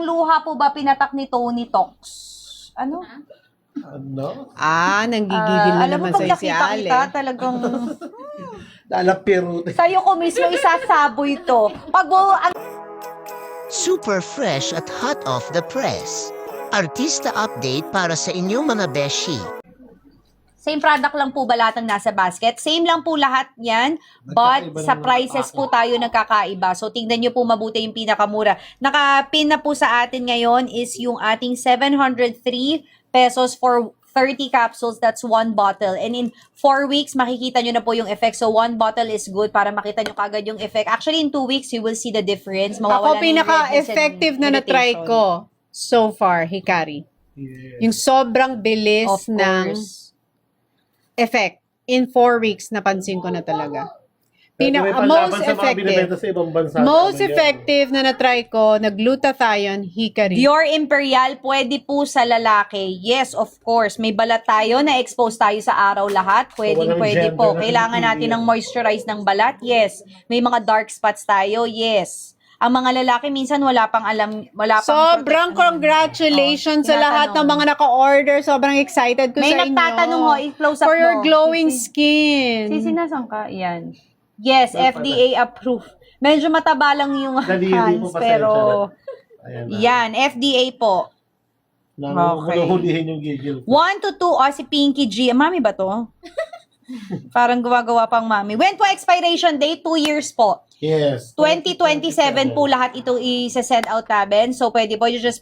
luha po ba pinatak ni Tony Tox? Ano? Ano? Nanggigigil na alam mo, naman pag sa si nakita Ale. kita, talagang Lalapiro. sa'yo ko mismo isasaboy ito. Pag Super fresh at hot off the press. Artista update para sa inyong mga beshi. same product lang po ba lahat ng nasa basket? Same lang po lahat yan, but Nagkakaiba sa lang ng prices po tayo nagkakaiba. So, tingnan nyo po mabuti yung pinakamura. Nakapin na po sa atin ngayon is yung ating 703 pesos for 30 capsules. That's one bottle. And in 4 weeks, makikita nyo na po yung effect. So, one bottle is good para makita nyo kagad yung effect. Actually, in 2 weeks, you will see the difference. Ako Mawawala na yung redness and pinaka-effective na na-try irritation. ko so far, Hikari. Yes. Yung sobrang bilis Of ng course. effect. In 4 weeks, napansin ko na talaga. May Most panlaban sa mga binibenta effective. sa ibang bansa. Most Ano yan? effective na na-try ko, nag-glutathione, Hikari. Dior Imperial, pwede po sa lalaki. Yes, of course. May balat tayo, na-expose tayo sa araw lahat. Pwedeng walang pwede gender po. na Kailangan pinipili natin yan. ng moisturize ng balat. Yes. May mga dark spots tayo. Yes. Ang mga lalaki minsan wala pang alam, wala pang Sobrang congratulations Oh, sa lahat ng tinatanong. mga naka-order. Sobrang excited ko May sa inyo. nagtatanong ho, i-close up For your mo. glowing Sisi. skin. Sinasan ka? Yan. Yes, Well, FDA approved. Medyo mataba lang yung Daliri po, hands, pasensya pero Ayan na. yan, FDA po. Okay. Hulihin yung gigil. 1 to 2, si Pinky G. Mami ba to? Parang gawa-gawa pang mami. When po expiration date? 2 years po. Yes. 2027 po lahat ito i-send out namin. So, pwede po you just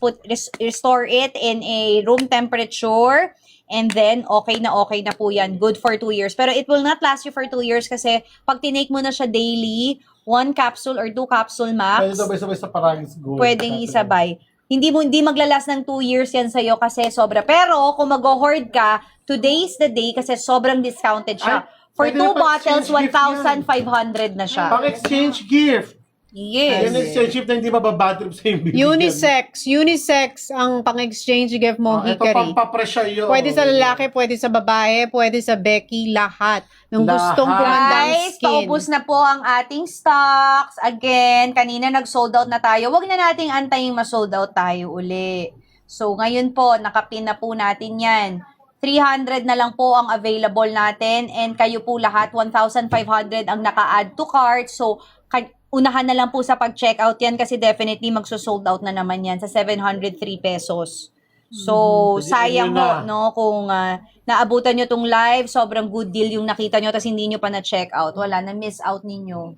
restore it in a room temperature and then okay na po yan. Good for 2 years. Pero it will not last you for 2 years kasi pag tinake mo na siya daily, 1 capsule or 2 capsule max, Pwede sabay-sabay sa Paragis Gold. pwedeng isabay. Hindi maglalas ng 2 years yan sa'yo kasi sobra. Pero kung mag-hoard ka, today's the day kasi sobrang discounted siya. Ay, For pwede 2 na bottles, pang-exchange gift 1,500 na siya. Pang-exchange gift. Yes. Yan exchange gift na hindi mababatrip sa yung bibigyan. Unisex ang pang-exchange gift mo, Ito Hikari. pampapresya yun. Pwede sa lalaki, pwede sa babae, pwede sa Becky, lahat. Nung gustong Lahat. gumandang Guys, skin. paubos na po ang ating stocks. Again, kanina nag-sold out na tayo. Huwag na nating antayin ma-sold out tayo uli. So, ngayon po, nakapin na po natin yan. 300 na lang po ang available natin and kayo po lahat, 1,500 ang naka-add to cart. So, unahan na lang po sa pag-checkout yan kasi definitely magso-sold out na naman yan sa 703 pesos. So, sayang Pwede po, yun na. no? Kung naabutan nyo tong live, sobrang good deal yung nakita nyo tapos hindi nyo pa na-checkout. Wala, na-miss out ninyo.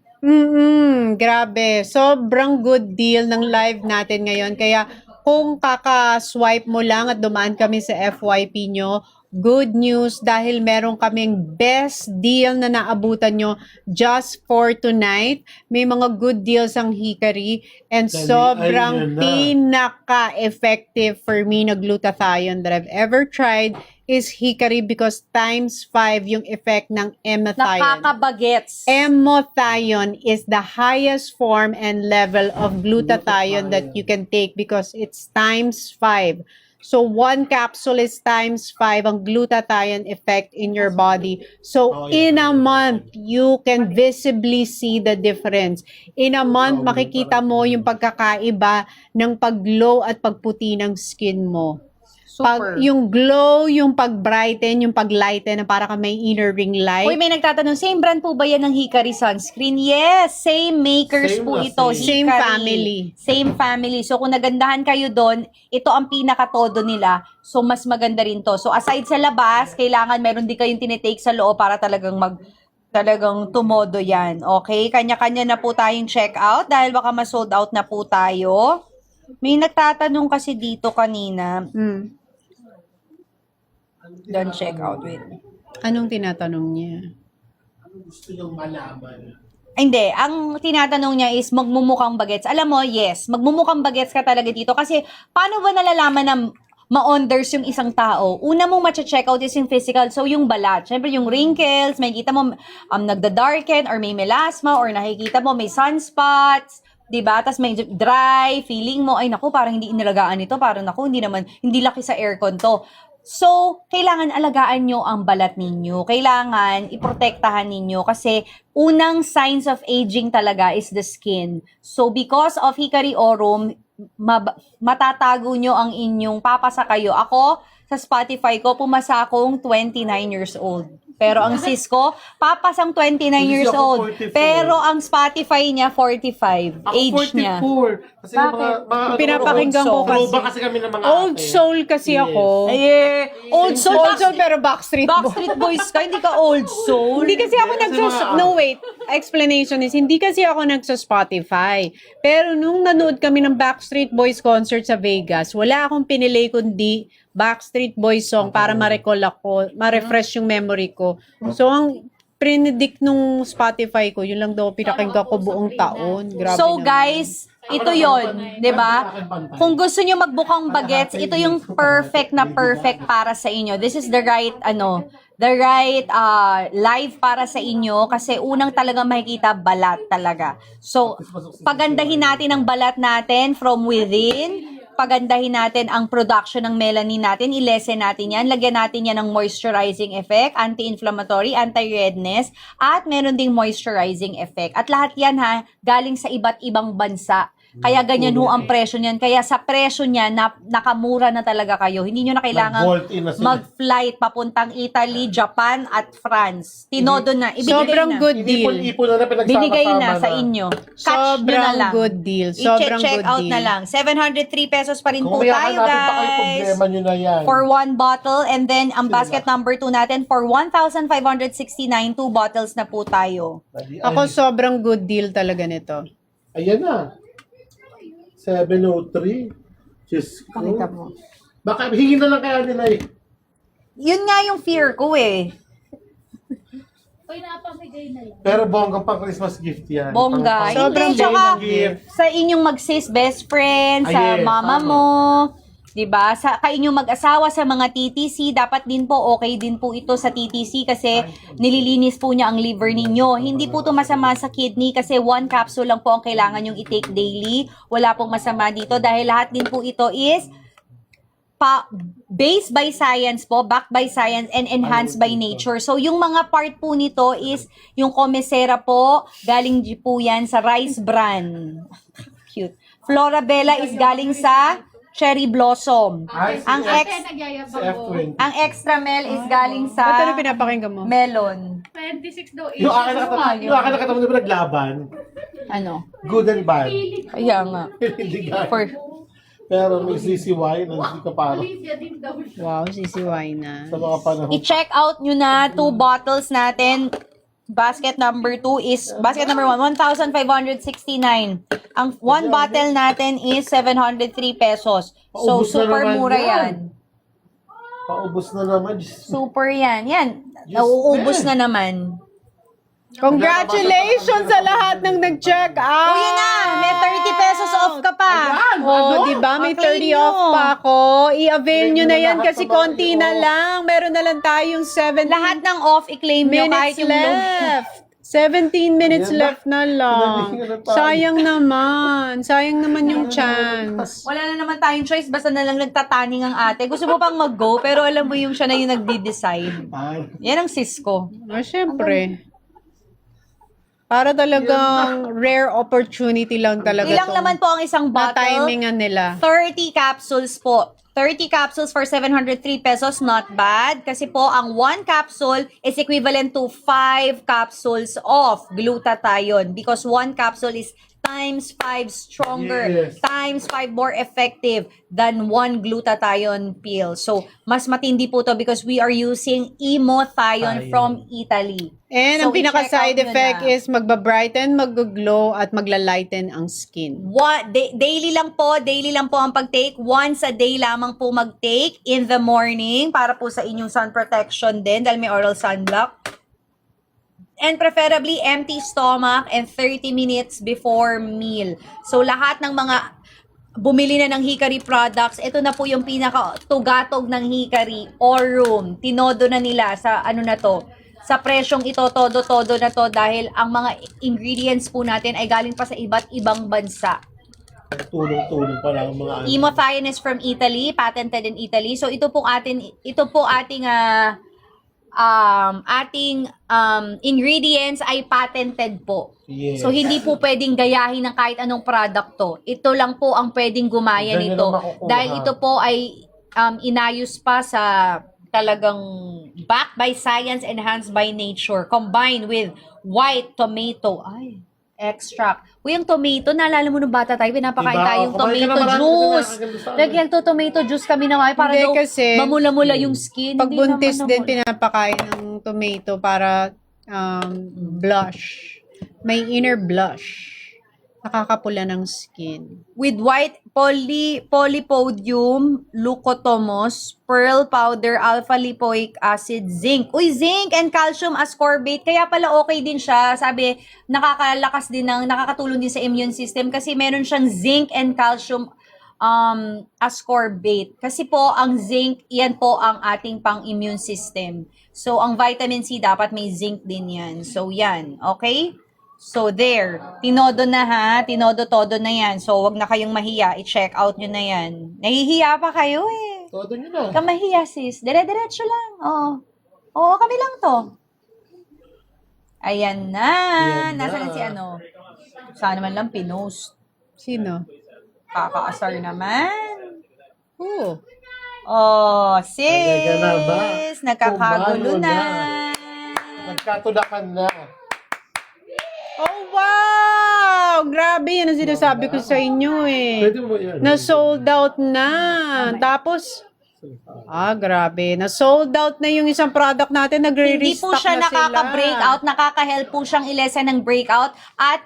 Grabe. Sobrang good deal ng live natin ngayon. Kaya kung kaka-swipe mo lang at dumaan kami sa FYP nyo, good news dahil meron kaming best deal na naabutan nyo just for tonight. May mga good deals ang Hikari and Dali, sobrang ayun na. pinaka-effective for me na glutathione that I've ever tried is Hikari because times 5 yung effect ng emethione. Nakakabagets. Emothione is the highest form and level of glutathione that you can take because it's times 5. So, 1 capsule is times 5 ang glutathione effect in your body. So, in a month, you can visibly see the difference. In a month, makikita mo yung pagkakaiba ng pag-glow at pagputi ng skin mo. Super. Yung glow, yung pag-brighten, yung pag-lighten na para ka may inner ring light. Uy, may nagtatanong, same brand po ba yan ng Hikari sunscreen? Yes, same makers Same po na ito. same. Same Hikari. family. Same family. So, kung nagandahan kayo doon, ito ang pinaka-todo nila. So, mas maganda rin to. So, aside sa labas, kailangan meron din kayong tinitake sa loob para talagang talagang tumodo yan. Okay? Kanya-kanya na po tayong check out dahil baka ma-sold out na po tayo. May nagtatanong kasi dito kanina. Don't check out. Wait. Anong tinatanong niya? Gusto niyong malaman. Hindi, ang tinatanong niya is magmumukhang bagets. Alam mo, yes, magmumukhang bagets ka talaga dito. Kasi paano ba nalalaman na ma-onders yung isang tao? Una mong ma-check out is yung physical. So, yung balat. Siyempre, yung wrinkles, may kita mo nagda-darken or may melasma or nakikita mo may sunspots. Diba? Tapos may dry, feeling mo, ay naku, parang hindi inalagaan ito. Parang naku, hindi laki sa aircon to. So, kailangan alagaan nyo ang balat ninyo. Kailangan iprotektahan ninyo kasi unang signs of aging talaga is the skin. So, because of Hikari Aurum, matatago nyo ang inyong papasa kayo. Ako, sa Spotify ko, pumasa akong 29 years old. Pero ang sis ko, papasang 29 years ako old. 44. Pero ang Spotify niya, 45. Ako Age niya. 44. Kasi yung mga Pinapakinggan ko Throwback kasi. kasi kami ng mga Old ate. soul kasi Yes. ako. Ay, old soul. Old soul pero Backstreet Boys. Backstreet Boys ka, hindi ka old soul. Hindi kasi ako Kasi mga- No, wait. Explanation is, hindi kasi ako nagsa-Spotify. Pero nung nanood kami ng Backstreet Boys concert sa Vegas, wala akong pinili kundi Backstreet Boys song para ma-recall ako, ma-refresh yung memory ko. So, ang predict nung Spotify ko, yun lang daw pinakinggan ko buong taon. Grabe So naman. guys, ito yon, 'di ba? Kung gusto niyo magbukang bagets, ito yung perfect para sa inyo. This is the right live para sa inyo kasi unang talaga makikita balat talaga. So, pagandahin natin ang balat natin from within. Pagandahin natin ang production ng melanin natin, i-lessen natin yan, lagyan natin yan ng moisturizing effect, anti-inflammatory, anti-redness, at meron ding moisturizing effect. At lahat yan galing sa iba't ibang bansa. Kaya ganyan ho ang presyo niyan. Kaya sa presyo niya, nakamura na talaga kayo. Hindi nyo na kailangan Nag-bolt in na sila. mag-flight papuntang Italy, Japan, at France. Tinodo na. Ibigay Sobrang na. good Hindi deal. ipon na pinagsama-sama Binigay na sa inyo. Catch nyo na Sobrang lang. good deal. Sobrang I-check good out deal. na lang. 703 pesos pa rin Kung po kaya tayo, natin pa kayo, guys. problema nyo na yan. For one bottle. And then, ang basket number 2 natin, for 1,569, 2 bottles na po tayo. Ako sobrang good deal talaga nito. Ayan na. 703. Diyos ko. Pakita mo. Baka hingin na lang kaya nila eh. Yun nga yung fear ko eh. Uy, napamigay na lang. Pero bonggang pang Christmas gift yan. Bongga. Pang- Sobrang Hindi, tsaka gift. sa inyong mag-sis best friend, sa yes, mama tama. mo, 'di ba? Sa inyong mag-asawa sa mga TTC, dapat din po okay din po ito sa TTC kasi nililinis po niya ang liver ninyo. Hindi po ito masama sa kidney kasi 1 capsule lang po ang kailangan yung i-take daily. Wala pong masama dito dahil lahat din po ito is based by science po, backed by science, and enhanced by nature. So, yung mga part po nito is yung Comesera po, galing po yan sa rice bran. Cute. Flora Bella is galing sa cherry blossom. Ay, si Ang F- Kaya nagyayabang si ko. F20. Ang extra mel is galing sa Ba't ano pinapakinggan mo? melon. 26 daw. Yung akin nakatama di ba naglaban? Ano? Good and bad. Kaya nga. Hindi nga. For, Pero may CCY na hindi ka parang Olivia din daw. Wow, sisiway na. sa mga panahon. i-check out nyo na 2 bottles natin. Basket number 2 is, basket number 1, 1,569. Ang 1 bottle natin is 703 pesos. So, Paubos na super naman mura yan. yan. Paubos na naman. Diyos. Super yan. Yan. Yes, Nauubos ma'am. na naman. Congratulations sa lahat ng nag-check out! Oh, yun na! May 30 pesos off ka pa. Ayan, Oh, ano? di ba? May Ang 30 claim off nyo. pa ako. I-avail nyo Claim na nyo yan lahat kasi ng mga konti na i-off. lang. Meron na lang tayong 17 Lahat ng off, i-claim nyo kahit minutes yung low. left. 17 minutes Ayan, left na lang. Pinalingan na tayo. Sayang naman. Sayang naman yung chance. Wala na naman tayong choice, basta na lang nagtataning ang ate. Gusto mo pang mag-go, pero alam mo yung siya na yung nagde-decide. Ay, Yan ang sis ko. Oh, syempre. Para talagang rare opportunity lang talaga Ilang to. naman po ang isang Na bottle? timingan nila. 30 capsules po. 30 capsules for 703 pesos, not bad. Kasi po, ang 1 capsule is equivalent to 5 capsules of glutathione because 1 capsule is times 5 stronger, Yes. times 5 more effective than 1 glutathione pill. So, mas matindi po to because we are using emothione Thione. from Italy. And So, ang pinaka-side i-check out nyo effect na. is magbabrighten, mag-glow, at maglalighten ang skin. Daily lang po ang pag-take. Once a day lamang po mag-take in the morning para po sa inyong sun protection din dahil may oral sunblock. And preferably empty stomach and 30 minutes before meal. So lahat ng mga bumili na ng Hikari products, ito na po yung pinaka-tugatog ng Hikari, Aurum. Tinodo na nila sa ano na to, sa presyong ito, todo-todo na to dahil ang mga ingredients po natin ay galing pa sa iba't ibang bansa. tulong-tulong pa lang ang mga ano. Emothione is from Italy, patented in Italy. So ito po ating ingredients ay patented po. Yes. So, hindi po pwedeng gayahin ng kahit anong product to. Ito lang po ang pwedeng gumaya Diyan nito. nila makukuha. Dahil ito po ay inayos pa sa talagang backed by science, enhanced by nature, combined with white tomato. Ay, extract. Uy, yung tomato, naalala mo nung bata tayo, pinapakain Diba? tayong Kumain ka tomato na marami juice. kasi nakakaganda sa amin. Lagyan to tomato juice kami na para Hindi, daw kasi mamula-mula yung skin. Pag Hindi buntis naman din, namula. pinapakain ng tomato para blush. May inner blush. Nakakapula ng skin. With white polypodium, leucotomos, pearl powder, alpha lipoic acid, zinc. Uy, zinc and calcium ascorbate. Kaya pala okay din siya. Sabi, nakakatulong din sa immune system kasi meron siyang zinc and calcium ascorbate. Kasi po, ang zinc, yan po ang ating pang-immune system. So, ang vitamin C, dapat may zinc din yan. So, yan. Okay? So, there. Tinodo na ha. Tinodo-todo na yan. So, wag na kayong mahiya. I-check out nyo na yan. Nahihiya pa kayo eh. Todo nyo na. Huwag ka mahiya, sis. Dire-diretso lang. Oo. Oo, kami lang to. Ayan na. Ayan na. Nasaan si ano? Sana naman lang pinost. Sino? Kakaasar naman. Oh. Oh, Talaga na ba? sis. Nagkakagulo Kumano na. Nagkatulakan na. Oh, wow! Grabe, yan ang sinasabi ko sa inyo eh. Pwede mo yan. Na-sold out na. Tapos, grabe. Na-sold out na yung isang product natin. Hindi po Nagre-restock siya na sila. nakaka-breakout. Nakaka-help po siyang ilesen ng breakout at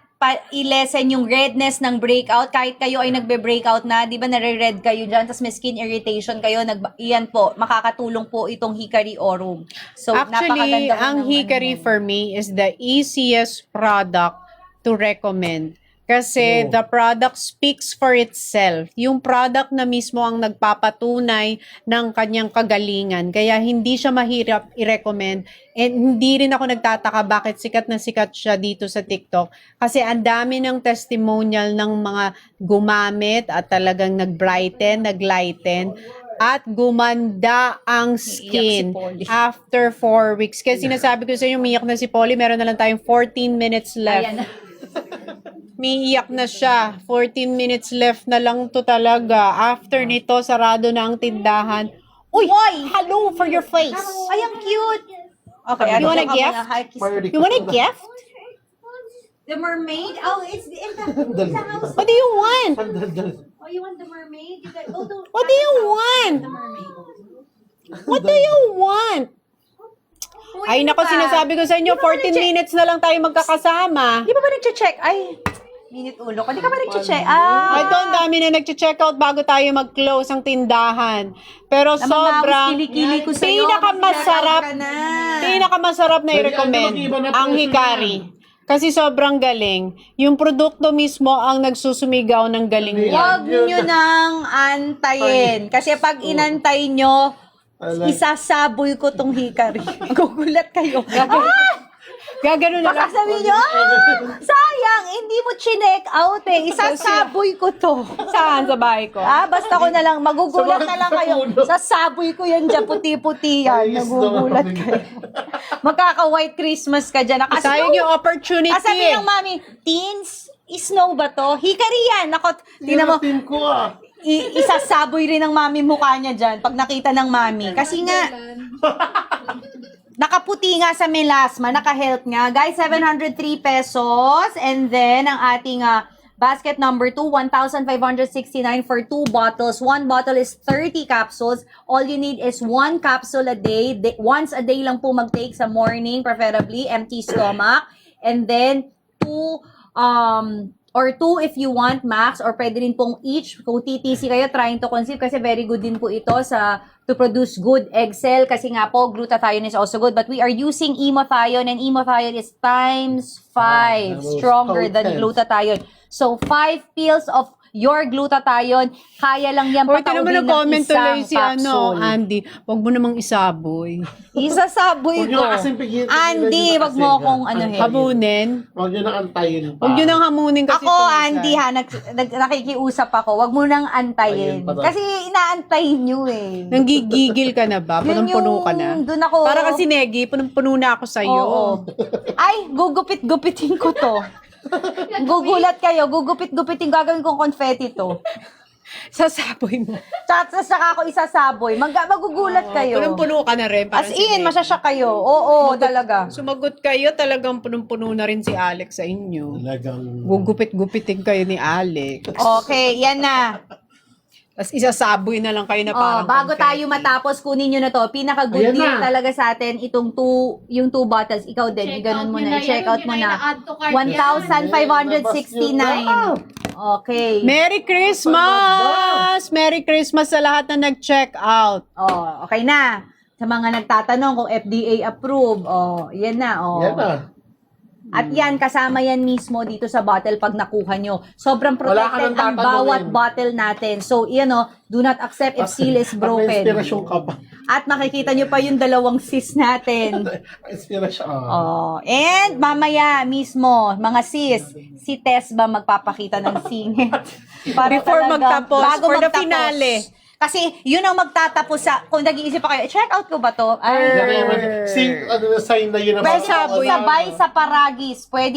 ilesen yung redness ng breakout. Kahit kayo ay nagbe-breakout na, di ba nare-red kayo dyan, tapos may skin irritation kayo, iyan po, makakatulong po itong Hikari Aurum. So, Actually, napakaganda po ang ng Hikari ano yan. for me is the easiest product to recommend. Kasi the product speaks for itself. Yung product na mismo ang nagpapatunay ng kanyang kagalingan. Kaya hindi siya mahirap i-recommend. And hindi rin ako nagtataka bakit sikat na sikat siya dito sa TikTok. Kasi ang dami ng testimonial ng mga gumamit at talagang nag-brighten, nag-lighten, at gumanda ang skin Polly. after 4 weeks. Kaya sinasabi ko sa inyo, umiyak na si Polly. Meron na lang tayong 14 minutes left. Ayan na. Umiiyak na siya. 14 minutes left na lang to talaga. After nito, sarado na ang tindahan. Uy! Hello for your face! Ay, ang cute! Okay, You want a gift? You want a gift? The mermaid? Oh, it's in the house. What do you want? Oh, you want the mermaid? You go to... What do you want? The mermaid. What do you want? Ay, nako, sinasabi ko sa inyo, 14 minutes na lang tayo magkakasama. Di ba nag-check? Ay, minute ulo ko. Di ka ba nag-check? Ay, ito, ang dami na nag-check out bago tayo mag-close ang tindahan. Pero sobrang Kili-kili ko sa'yo. pinakamasarap, Ka na. pinakamasarap na i-recommend ang Hikari. Kasi sobrang galing. Yung produkto mismo ang nagsusumigaw ng galing niya. Huwag nyo nang antayin. Kasi pag inantay nyo, isasaboy ko tong Hikari. Gugulat kayo. Gagano na Baka lang. sabihin nyo, sayang, hindi mo chinek out eh. Isasaboy ko to. Saan sa bahay ko? Basta ko na lang, magugulat na lang kayo. Sasaboy ko yan dyan, puti-puti yan. Ayos Nagugulat naman. kayo. Magkaka-white Christmas ka dyan. Sayang yung opportunity. Sabi ng mami, teens, snow ba to? Hikari yan. Ako, tingnan mo, Team ko isasaboy rin ng mami mukha niya dyan pag nakita ng mami. Kasi nga, nakaputi nga sa melasma, naka-help nga. Guys, 703 pesos. And then, ang ating basket number 2, 1,569 for 2 bottles. 1 bottle is 30 capsules. All you need is 1 capsule a day. Once a day lang po mag-take sa morning, preferably, empty stomach. And then, 2 if you want max, or pwede rin pong each, kung TTC kayo, trying to conceive, kasi very good din po ito to produce good egg cell, kasi nga po, glutathione is also good, but we are using imothione, and imothione is times 5 stronger than glutathione. So, 5 pills of your glutathione, kaya lang yan Hoy, tinan mo pataubin na ng comment tuloy isang si capsule. Andy. Huwag mo namang isaboy. Isasaboy Huwag nyo ko. na kasing pigilan, Andy, pigilan nyo wag mo kasi, akong ha? anuhin. Hamunin. Huwag nyo nang antayin pa. Huwag nyo nang hamunin kasi Ako, ito, Andy, ha, nakikiusap ako. Wag mo nang antayin. Ayun pa daw. Kasi inaantayin nyo eh. Nanggigigil ka na ba? Yun Punong-puno ka na? Doon ako. Para kasi Negi, punong-puno na ako sa'yo. Oo. Ay, gugupit-gupitin ko to. Gugulat kayo, gugupit-gupitin, gagawin kong confetti to. Sasaboy mo. Saka ako isasaboy. Magugulat kayo. Punong-puno ka na rin. As parang in, si- masyasyak kayo. Oo, talaga. Sumagot kayo, talagang punong-puno na rin si Alex sa inyo. Talagang... Gugupit-gupitin kayo ni Alex. Okay, yan na. Tapos isasaboy na lang kayo na Oh, parang bago confetti. tayo matapos, kunin nyo na to. Pinaka-good Ayan deal na. talaga sa atin, yung two bottles. Ikaw din, ganun mo na. I-check out mo na. 1,569. Okay. Merry Christmas! Merry Christmas sa lahat na nag-check out. Oh, okay na. Sa mga nagtatanong kung FDA approved, oh, yan na. Oh. Yan na. At yan, kasama yan mismo dito sa bottle pag nakuha nyo. Sobrang Wala ka protected nang ang tatanungin. bawat bottle natin. So, yan o, do not accept if seal is May broken. inspirasyon ka pa. At makikita nyo pa yung dalawang sis natin. Inspirasyon. Oh, and mamaya mismo, mga sis, si Tess ba magpapakita ng singit? Before magtapos, for the finale. Kasi yun ang magtatapos sa, kung nag-iisip pa kayo, check out ko ba to? Sign na yun ang Pwede Saboy. sabay sa Paragis. Pwede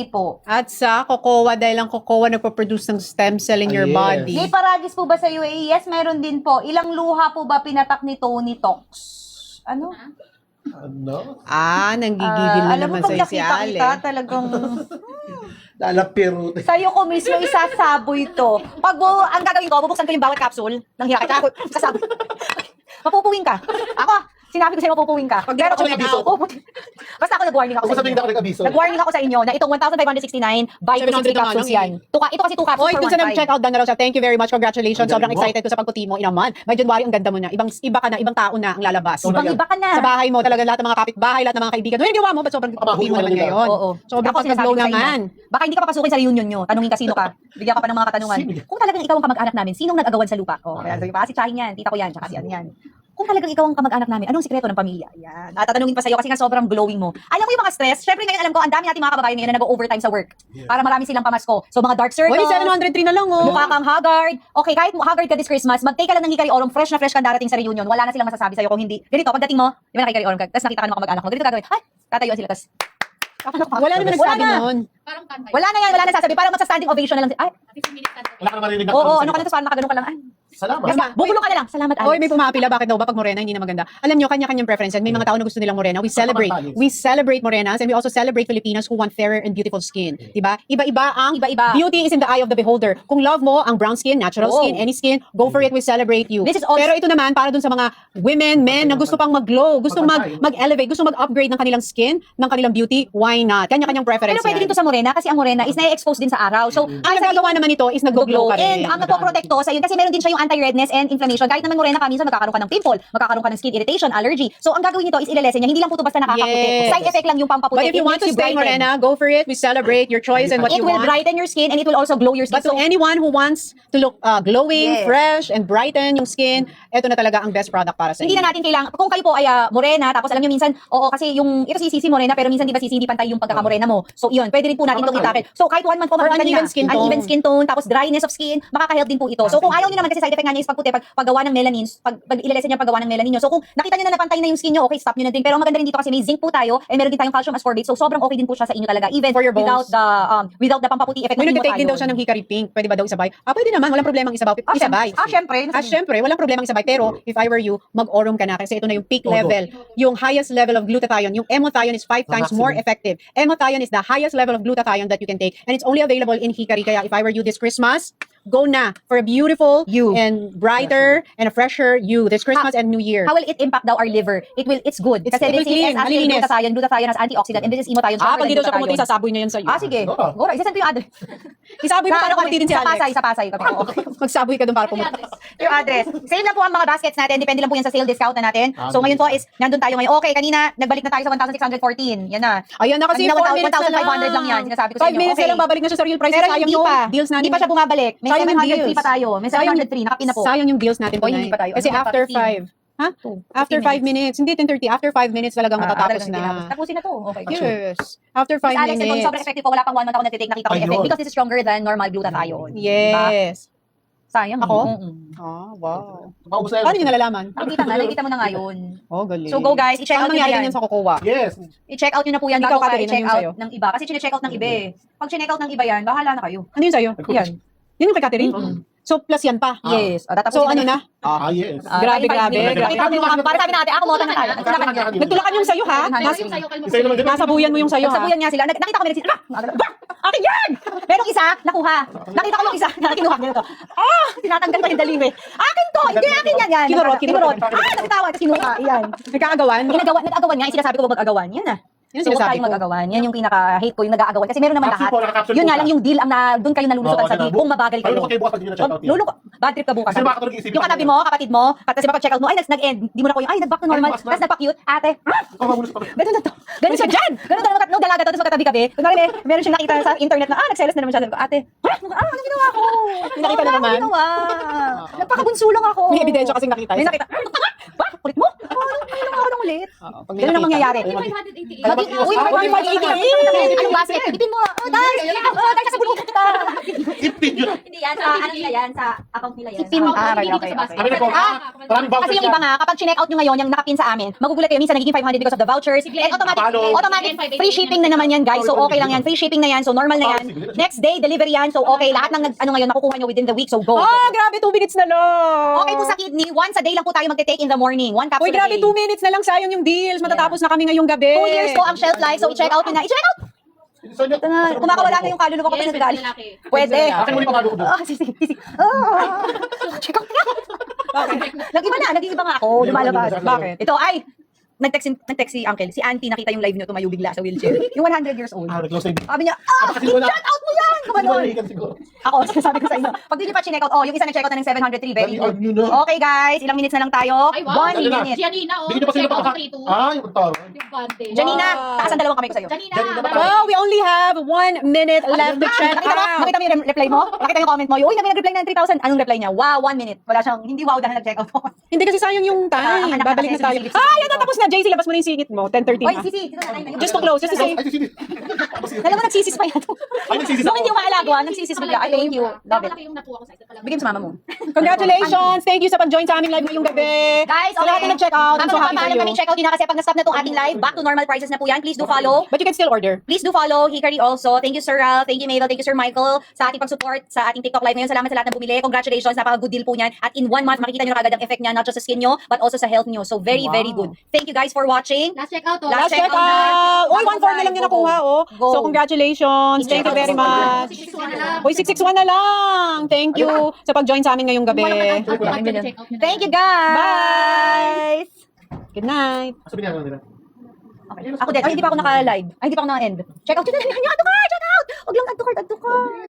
po. At sa Cocoa, dahil ang Cocoa nagpo-produce ng stem cell in your Yes. body. May Paragis po ba sa UAE? Yes, meron din po. Ilang luha po ba pinatak ni Tony Tox? Ano? Ano? Nanggigigil na alam mo, naman pag sa'yo si nakita Ale. kita, talagang Lalapiro. sa'yo ko mismo isasaboy to. Pag ang gagawin ko, bubuksan ko yung bawat capsule ng hirakit. Ako, sasaboy. Mapupuwing ka. Ako, sinabi ko sa'yo mapupuwing ka. Pag di ako nag-abiso. Basta ako nag-warning ako Kung sa sabihin inyo. na ako nag-abiso. Nag-warning ako sa inyo na itong 1,569 by 700 260 na nga capsules lang yan. Ito kasi 2 capsules Oy, for kung sa 1,500. nag-check out, Dan Rosa, thank you very much. Congratulations. Ang Sobrang galing mo. excited ko sa pagputi mo. Inaman. By January, ang ganda mo na. Iba ka na, ibang tao na ang lalabas. So, Ibang iba ka na. Sa bahay mo, talaga lahat ng mga kapitbahay, lahat ng mga kaibigan. Ano yung gawa mo? Ba't sobrang Mabahuli puti mo mo naman nila. ngayon? Oo. Sobrang Ako, sinasabi pag-glow ko sa inyo. naman. Baka hindi ka papasukin sa reunion nyo. Tanungin ka sino ka. Bigyan ka pa ng mga katanungan. Sino? Kung talagang ikaw ang kamag-anak namin, sinong nag-agawan sa lupa? Oh, kaya sabi pa, si Chahin yan, tita ko yan, tsaka si ano yan. Kung talagang ikaw ang kamag-anak namin, anong sikreto ng pamilya? Yan. Tatanungin pa sa'yo kasi nga sobrang glowing mo. Alam mo yung mga stress? Syempre ngayon alam ko, ang dami natin mga kababayan ngayon na nag-overtime sa work. Para marami silang pamasko. So mga dark circles. Oy, 703 na lang, oh. Mukha kang haggard. Okay, kahit haggard ka this Christmas, mag-take ka lang ng Hikari Orum, fresh na fresh kang darating sa reunion. Wala na silang masasabi sa'yo kung hindi. Ganito, pagdating mo, di ba na Hikari Orum ka, tapos nakita ka ng mga kamag-anak mo, ganito gagawin. Ay, tatayuan sila, tapos Wala naman nagsabi na. nun. Parang kantay. wala na yan, wala na sasabi. Parang magsa-standing ovation na lang. Ay, 15 minutes kantay. Wala ka na marinig na. oo, ano ka na, tapos parang nakagano ka lang. Ay, Salamat. basta, bubulong ka na lang. Salamat, Alex. Oy, may pumapila. Bakit daw ba pag morena hindi na maganda? Alam nyo, kanya-kanyang preference. May mga tao na gusto nilang morena. We celebrate. We celebrate morenas and we also celebrate Filipinos who want fairer and beautiful skin. Diba? Iba-iba ang Iba-iba. beauty is in the eye of the beholder. Kung love mo ang brown skin, natural Oh. skin, any skin, go for it. We celebrate you. This is also- Pero ito naman, para dun sa mga women, men na gusto pang mag-glow, gusto mag-elevate, gusto mag-upgrade ng kanilang skin, ng kanilang beauty, why not? Kanya-kanyang preference Pero pwede yan. din to sa morena kasi ang morena is na-expose din sa araw. So, Ang nagagawa naman ito is nag-glow ka rin. And ang nagpo-protect to sa yun kasi meron din siya yung anti-redness and inflammation. Kahit naman morena ka, minsan magkakaroon ka ng pimple, magkakaroon ka ng skin irritation, allergy. So, ang gagawin nito is ilelesen niya. Hindi lang po to basta nakakaputi. Yes. Side effect lang yung pampaputi. But if you It want to makes stay brighten. morena, go for it. We celebrate your choice and what It you will want. brighten your skin and it will also glow your skin. But to anyone who wants to look glowing, Yes. fresh, and brighten yung skin, ito na talaga ang best product para sa Hindi inyo. na natin kailangan, kung kayo po ay morena, tapos alam nyo minsan, oo kasi yung, ito si Sisi morena, pero minsan di ba Sisi hindi pantay yung pagkakamorena mo. So yun, pwede rin po natin itong itakit. So kahit 1 month po Or makikita uneven nyo na, skin tone. uneven skin tone, tapos dryness of skin, makaka-help din po ito. So kung ayaw nyo naman kasi side effect nga niya is pagputi, paggawa ng melanin, pag ilelesen niya paggawa ng melanin nyo. So kung nakita nyo na napantay na yung skin nyo, okay, stop nyo na din. Pero ang maganda rin dito kasi may zinc po tayo, and meron din tayong calcium ascorbate, so sobrang okay din po siya sa inyo talaga. Even For your bones. without the pampaputi effect May ng nag-take din daw siya chemotherapy. ng Hikari Pink. Pwede ba daw isabay? Pwede naman. Walang problemang isabay. Isabay. Syempre. Syempre, walang problemang isabay. Pero, if I were you, mag-orum ka na kasi ito na yung peak Todo. level. Yung highest level of glutathione. Yung emothione is 5 times more maximum. effective. Emothione is the highest level of glutathione that you can take. And it's only available in Hikari. Kaya if I were you this Christmas, go na for a beautiful You. and brighter and a fresher you this Christmas and New Year. How will it impact daw our liver? It's good. It's- Kasi it will this is clean, malinis. glutathione. Glutathione has antioxidant and this is emothione. Pag dito siya glutathione. pumuti, sasaboy niya yan sa'yo. Sige. Oo. Gora, isasend ko yung address. Isaboy mo para pumuti din si Sa Alex. Pasay, sa Pasay kami. Oo. Magsaboy ka dun para pumuti. Yung address. Same lang po ang mga baskets natin. Depende lang po yan sa sale discount na natin. So ngayon po is, nandun tayo ngayon. Okay, kanina, nagbalik na tayo sa 1,614. Yan na. Ayan na kasi Kanina, 4 minutes na 1,500 lang yan. Sinasabi ko sa 5 inyo. minutes Okay. na lang, babalik na siya sa real price. Pero Sayang hindi yung pa. deals natin. Hindi pa siya bumabalik. May Sayang yung 703 deals. pa tayo. May 703. Nakapin na po. Sayang yung deals natin Oy, tonight. hindi pa tayo. Kasi Ano pa, after 15? 5. Ha? 2. After 5 minutes. Hindi 10:30. After 5 minutes talagang matatapos Talagang tinapos. na. Tapusin na to. Okay. Yes. After 5 Alex, minutes. sobrang effective po. Wala pang 1 month ako nagtitake. Nakita ko yung Ayun. effect. Because this is stronger than normal glutathione. Diba? Yes. Sayang. Ako? Mm-mm. Ah, wow. Maubos na yan. Paano nyo nalalaman? Nakikita mo na ngayon. Oh, galing. So go guys, i-check out Ano nyo nangyari na yan. niyan sa Kokowa? Yes. I-check out nyo na po yan Ikaw, bago ka Catherine, i-check ano yung out sa'yo? ng iba. Kasi chine-check out ng iba eh. Pag chine-check out ng iba yan, bahala na kayo. Ano yun sa'yo? Yan. Yun yung kay Catherine? So, plus yan pa. Yes. O, So, ano na? Ah, yes. Grabe, grabe. Nakita mo yung para sabi natin, kumota na tayo. Nagtulakan yung sa'yo, ha? Yung sa'yo, kayo Isa naman din. Nasabuyan mo yung sa'yo, ha? Nagsabuyan nga sila. Nakita ko may nagsisi. Akin yan! Merong isa, nakuha. Nakita ko yung isa, kinuha. Ganito. Tinatanggal pa yung daliri. Akin to! Hindi, akin yan. Kinurot. Nagtawa, tapos kinuha. Yan. Nagkakagawan? Nag-agawan nga. Yung sinasabi ko, wag mag-agawan. Yan na. Yun So, huwag sinasabi tayong ko. mag-agawan. Yan yung pinaka-hate ko, yung nag-aagawan. Kasi meron naman lahat. Capsule po, naka-capsule Yun po nga siya. lang yung deal, doon kayo nalulusutan sa deal. Kung mabagal kayo. Malulungkot kayo bukas pag hindi na check out. Lulungkot. Bad trip ka bukas. Kasi baka tulog isipin Yung ko. katabi mo, kapatid mo, kasi pag-check out mo, ay, nag-end. Di mo na ko yung, ay, nag-back to normal. bukas na. Tapos nagpa-cute. Ate, Ikaw mamulis pa. ganun na to. Ganun siya dyan. Ganun to, no, dalaga to, tapos magkatabi-kabi. Kunwari, meron siyang nakita sa internet na, nagselos na naman siya. Sabi ko, ate, ano ginawa ko? Nakita na naman? Ano ginawa? Nagpakabunsulong ako. May ebidensya kasing nakita. May nakita. Kulit mo? Ano ako nang ulit? Pag may Ganun ang nakita. mangyayari. 588. Uy, 588. Anong basket? Ipin mo. Dahil sa bulong kita. Ipin yun. Hindi yan, sa ano nila yan, sa account nila yan. Ipin mo. Okay. Kami na po. Maraming voucher Kasi yung iba nga, kapag chinek out nyo ngayon, yung nakapin sa amin, magugulat kayo, minsan nagiging 500 because of the vouchers. And automatic free shipping na naman yan, guys. So okay lang yan. Free shipping na yan, so normal na yan. Next day, delivery yan. So okay, lahat ng ano ngayon, nakukuha nyo within the week. So go. Grabe, 2 minutes na lang. Okay po sa kidney, once a day lang po tayo magte-take in the morning. One capsule Uy, grabe, a day. 2 minutes na lang, sayang yung deals. Matatapos na kami ngayong gabi. 2 years po ang shelf life, so i-check out nyo na. I-check out! Ito na, kumakawala na yung kaluluwa ko kasi Yes, nagagali. lalaki. Pwede. Akin muli pagalo ko doon. Sisi. Check out na. Nag-iba na, nag-iba nga ako. Lumalabas. Bakit? Ito ay, nag-text si Uncle. Si Auntie, nakita yung live niyo, tumayo bigla sa wheelchair. Yung 100 years old. Nag-close na yung Sabi niya, kasi wala. shout out mo yan! Hindi mo Kumanon. naiikan siguro. Ako, sinasabi ko sa inyo. Pag di niyo pa chinek out, yung isa nag-check out na ng 703, very Very odd good. nyo na. Okay guys, ilang minutes na lang tayo? Ay, wow. 1 Dali na. minute. Janina, oh. Bigyan niyo pa sila Check out pa 3-2. yung pagtawa. Yung bandage. Janina, taas ang dalawang kamay ko sa'yo. Janina, Janina, bye. Well, we only have 1 minute left to check Nakita mo? out. Nakita mo yung reply mo? Nakita yung comment mo? Uy, nag-reply na ng 3,000. Anong reply niya? Wow, 1 minute. Wala siyang, hindi wow dahil nag-check out. Hindi kasi sayang yung time. anak Babalik na kasi tayo. yung silip-silip Yan natapos na. JC, labas mo na yung singit mo. 10:30 Uy, na. sisi, dito na tayo. Just to close, just to say. Ay, sisi. Alam mo, nagsisis pa yan. Ay, nagsisis Nung ako. hindi umaalago, nagsisis bigla. Ay, thank you. Love it. Malaki yung nakuha ko sa isa pala. Bigyan mo sa mama mo. Congratulations! Thank you sa pag-join sa aming live ngayong gabi. Guys, Sa lahat na nag-check out, I'm so happy for Paalam you. kami check out din na kasi pag na-stop na itong ating live, back to normal prices na po yan. Please do follow. But you can still order. Please do follow Hikari also. Thank you Sir Ralph, thank you Mabel, thank you Sir Michael sa ating pag-support sa ating TikTok live ngayon. Salamat sa lahat ng bumili. Congratulations, napaka-good deal po niyan. At in 1 month, makikita nyo na kagad ang effect niya, not just sa skin nyo, but also sa health nyo. So very, very good. Thank you guys for watching. Last check out, oh. Last Last check out! Uy, 1.4 na lang yung nakuha, oh. Go. So, congratulations. Thank you very much. 661 na lang. Uy, 661 na lang. Thank you sa pag-join sa amin ngayong gabi. Thank you guys! Good night. Sabi niya nila. Okay. Ako din. Ay, hindi pa ako naka-live. Ay, hindi pa ako naka-end. Check out. Check out. Check out. Check out. Huwag lang add to cart. Add to cart.